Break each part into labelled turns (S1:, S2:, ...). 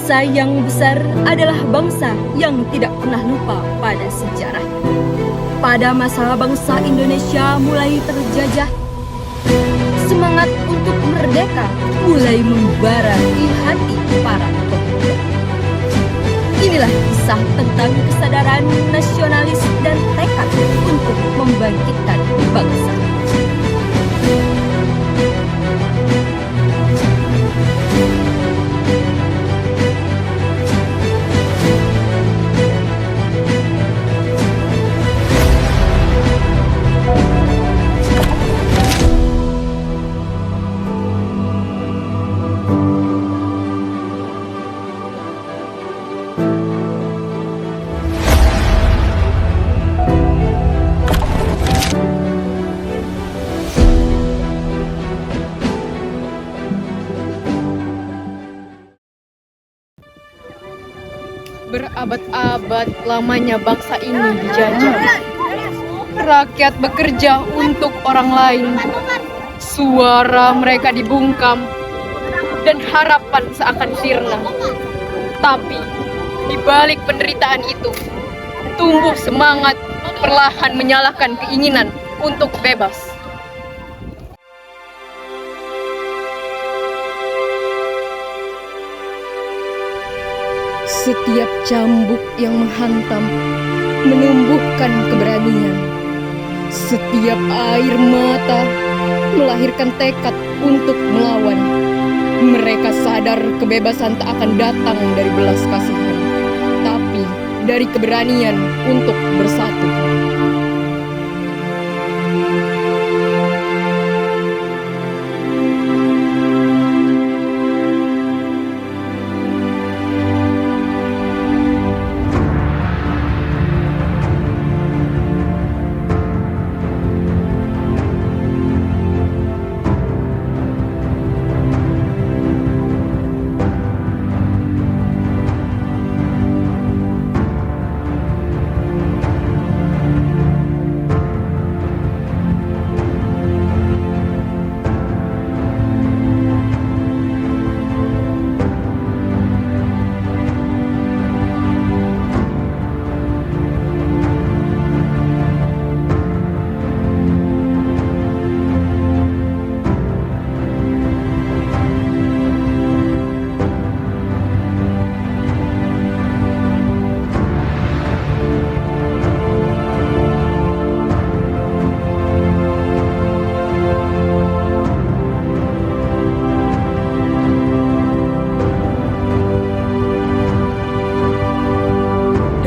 S1: Bangsa yang besar adalah bangsa yang tidak pernah lupa pada sejarah. Pada masa bangsa Indonesia mulai terjajah, semangat untuk merdeka mulai membara di hati para pemuda. Inilah kisah tentang kesadaran nasionalis dan tekad untuk membangkitkan bangsa.
S2: Berabad-abad lamanya bangsa ini dijajah. Rakyat bekerja untuk orang lain. Suara mereka dibungkam dan harapan seakan sirna. Tapi di balik penderitaan itu tumbuh semangat perlahan menyalakan keinginan untuk bebas. Setiap cambuk yang menghantam menumbuhkan keberanian. Setiap air mata melahirkan tekad untuk melawan. Mereka sadar kebebasan tak akan datang dari belas kasihan, tapi dari keberanian untuk bersatu.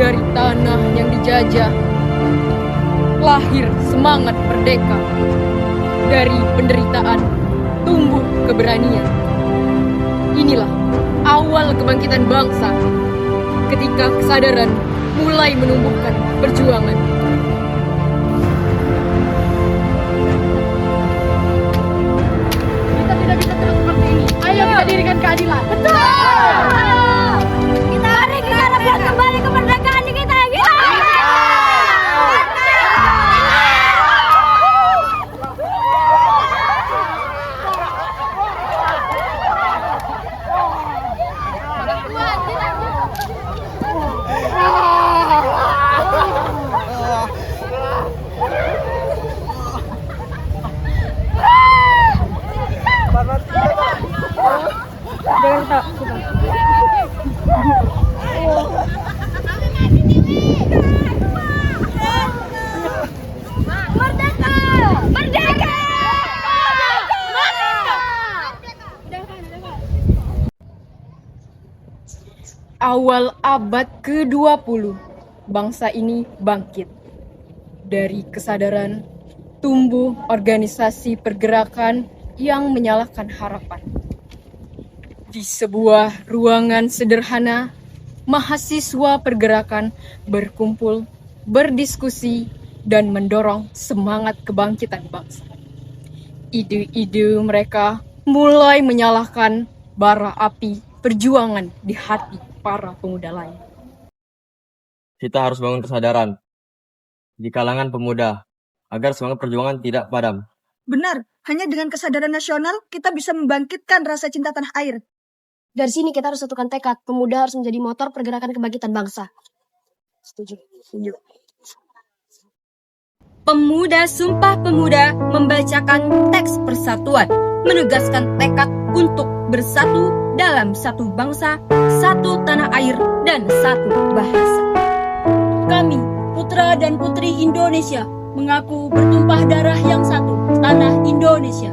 S2: Dari tanah yang dijajah, lahir semangat merdeka. Dari penderitaan, tumbuh keberanian. Inilah awal kebangkitan bangsa, ketika kesadaran mulai menumbuhkan perjuangan. Kita tidak bisa terus seperti ini. Ayo kita dirikan keadilan. Betul!
S3: Kembali ke kemerdekaan kita.
S1: Jangan tak suka.
S3: Merdeka! Merdeka!
S2: Awal abad ke-20, bangsa ini bangkit. Dari kesadaran, tumbuh organisasi pergerakan yang menyalakan harapan. Di sebuah ruangan sederhana, mahasiswa pergerakan berkumpul, berdiskusi, dan mendorong semangat kebangkitan bangsa. Ide-ide mereka mulai menyalakan bara api perjuangan di hati para pemuda lain.
S4: Kita harus bangun kesadaran di kalangan pemuda agar semangat perjuangan tidak padam.
S5: Benar, hanya dengan kesadaran nasional kita bisa membangkitkan rasa cinta tanah air.
S2: Dari sini kita harus satukan tekad. Pemuda harus menjadi motor pergerakan kebangkitan bangsa. Setuju.
S1: Pemuda Sumpah Pemuda membacakan teks persatuan, menegaskan tekad untuk bersatu dalam satu bangsa, satu tanah air, dan satu bahasa.
S5: Kami, putra dan putri Indonesia, mengaku bertumpah darah yang satu, tanah Indonesia.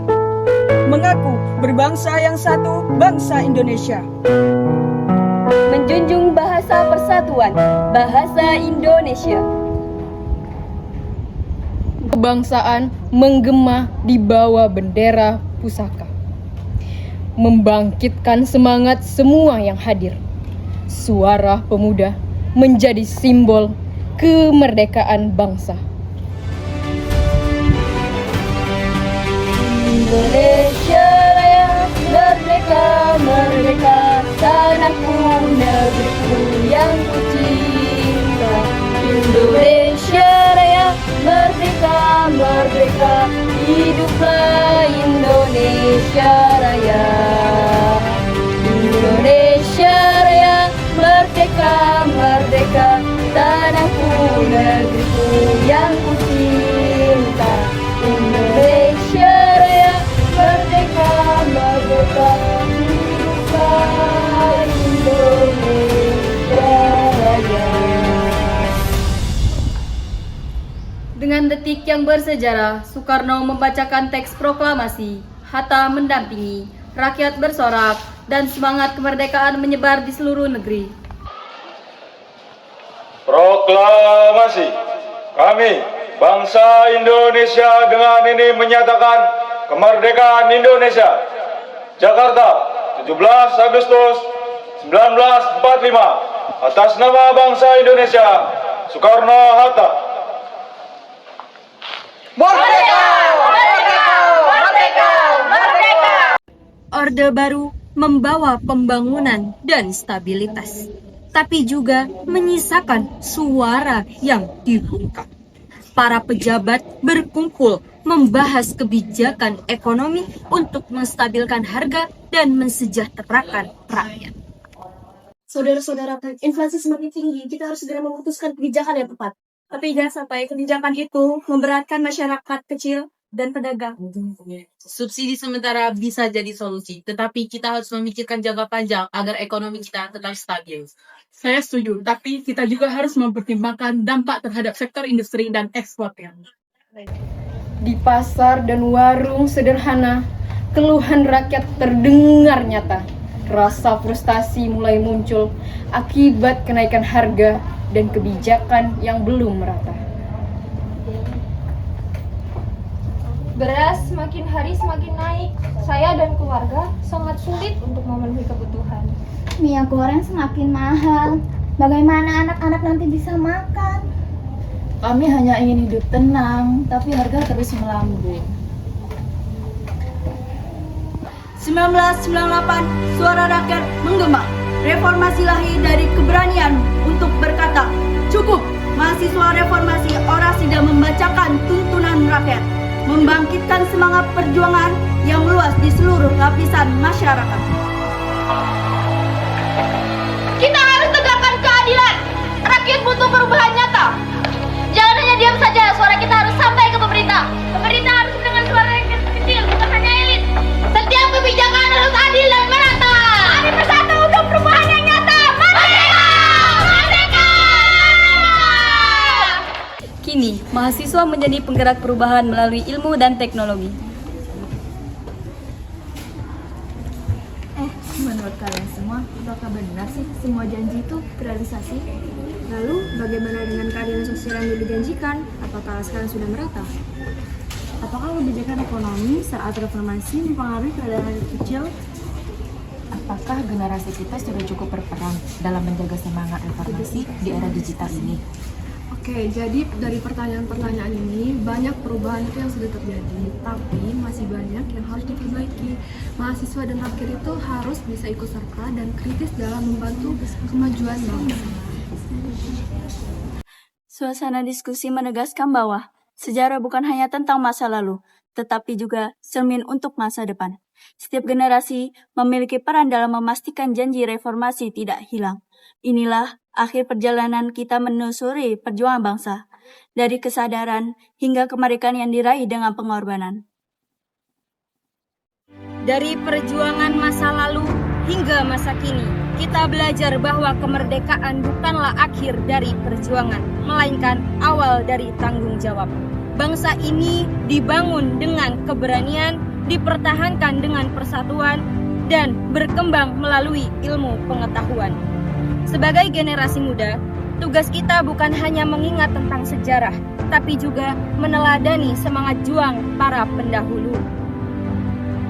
S6: Mengaku berbangsa yang satu, bangsa Indonesia.
S1: Menjunjung bahasa persatuan, bahasa Indonesia.
S7: Kebangsaan menggema di bawah bendera pusaka, membangkitkan semangat semua yang hadir. Suara pemuda menjadi simbol kemerdekaan bangsa.
S1: Indonesia Raya, merdeka, merdeka, tanahku, negeriku yang ku cinta. Indonesia Raya, merdeka, merdeka, hiduplah Indonesia Raya. Indonesia Raya, merdeka, merdeka, tanahku, negeriku yang ku cinta. Indonesia Raya, merdeka, merdeka, hiduplah Indonesia Raya. Dengan detik yang bersejarah, Soekarno membacakan teks proklamasi, Hatta mendampingi, rakyat bersorak, dan semangat kemerdekaan menyebar di seluruh negeri.
S8: Proklamasi. Kami, bangsa Indonesia, dengan ini menyatakan kemerdekaan Indonesia. Jakarta, 17 Agustus 1945. Atas nama bangsa Indonesia, Soekarno-Hatta.
S1: Orde Baru membawa pembangunan dan stabilitas, tapi juga menyisakan suara yang dibungkam. Para pejabat berkumpul membahas kebijakan ekonomi untuk menstabilkan harga dan mensejahterakan rakyat.
S2: Saudara-saudara, inflasi semakin tinggi. Kita harus segera memutuskan kebijakan yang tepat.
S5: Tapi jangan sampai kebijakan itu memberatkan masyarakat kecil dan pedagang.
S9: Subsidi sementara bisa jadi solusi, tetapi kita harus memikirkan jangka panjang agar ekonomi kita tetap stabil.
S5: Saya setuju, tapi kita juga harus mempertimbangkan dampak terhadap sektor industri dan ekspornya.
S7: Di pasar dan warung sederhana, keluhan rakyat terdengar nyata. Rasa frustasi mulai muncul akibat kenaikan harga dan kebijakan yang belum merata.
S3: Beras semakin hari semakin naik. Saya dan keluarga sangat sulit untuk memenuhi kebutuhan.
S10: Minyak goreng semakin mahal. Bagaimana anak-anak nanti bisa makan?
S11: Kami hanya ingin hidup tenang, tapi harga terus melambung.
S5: 1998, suara rakyat menggema. Reformasi lahir dari keberanian untuk berkata, cukup. Mahasiswa reformasi orasi dan membacakan tuntunan rakyat, membangkitkan semangat perjuangan yang meluas di seluruh lapisan masyarakat.
S3: Kita harus tegakkan keadilan. Rakyat butuh perubahan nyata. Jangan hanya diam saja, suara kita harus sampai ke pemerintah. Pemerintah harus mendengar suara rakyat kecil, bukan hanya elit. Setiap kebijakan harus adil dan merata. Mari bersatu untuk perubahan yang nyata. Merdeka! Merdeka!
S1: Kini, mahasiswa menjadi penggerak perubahan melalui ilmu dan teknologi.
S11: Menurut kalian semua, apakah benar sih semua janji itu terrealisasi?
S2: Lalu, bagaimana dengan keadilan sosial yang dijanjikan? Apakah sekarang sudah merata?
S11: Apakah kebijakan ekonomi saat reformasi mempengaruhi keadaan rakyat kecil? Apakah generasi kita sudah cukup berperan dalam menjaga semangat reformasi di era digital ini?
S2: Oke, jadi dari pertanyaan-pertanyaan ini banyak perubahan itu yang sudah terjadi, tapi masih banyak yang harus diperbaiki. Mahasiswa dan rakyat itu harus bisa ikut serta dan kritis dalam membantu kemajuan bangsa.
S1: Suasana diskusi menegaskan bahwa sejarah bukan hanya tentang masa lalu, tetapi juga cermin untuk masa depan.
S5: Setiap generasi memiliki peran dalam memastikan janji reformasi tidak hilang. Inilah akhir perjalanan kita menelusuri perjuangan bangsa, dari kesadaran hingga kemerdekaan yang diraih dengan pengorbanan.
S1: Dari perjuangan masa lalu hingga masa kini, kita belajar bahwa kemerdekaan bukanlah akhir dari perjuangan, melainkan awal dari tanggung jawab. Bangsa ini dibangun dengan keberanian, dipertahankan dengan persatuan, dan berkembang melalui ilmu pengetahuan. Sebagai generasi muda, tugas kita bukan hanya mengingat tentang sejarah, tapi juga meneladani semangat juang para pendahulu.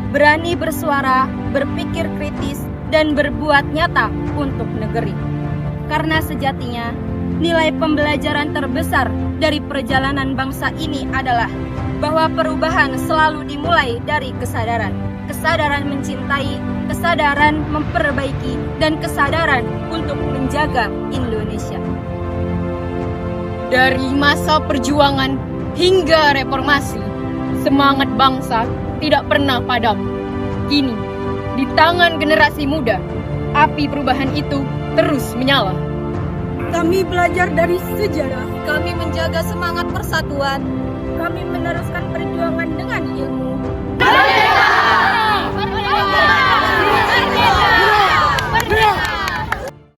S1: Berani bersuara, berpikir kritis, dan berbuat nyata untuk negeri. Karena sejatinya, nilai pembelajaran terbesar dari perjalanan bangsa ini adalah bahwa perubahan selalu dimulai dari kesadaran. Kesadaran mencintai, kesadaran memperbaiki, dan kesadaran untuk menjaga Indonesia.
S7: Dari masa perjuangan hingga reformasi, semangat bangsa tidak pernah padam. Kini, di tangan generasi muda, api perubahan itu terus menyala.
S6: Kami belajar dari sejarah.
S1: Kami menjaga semangat persatuan.
S6: Kami meneruskan perjuangan dengan ilmu.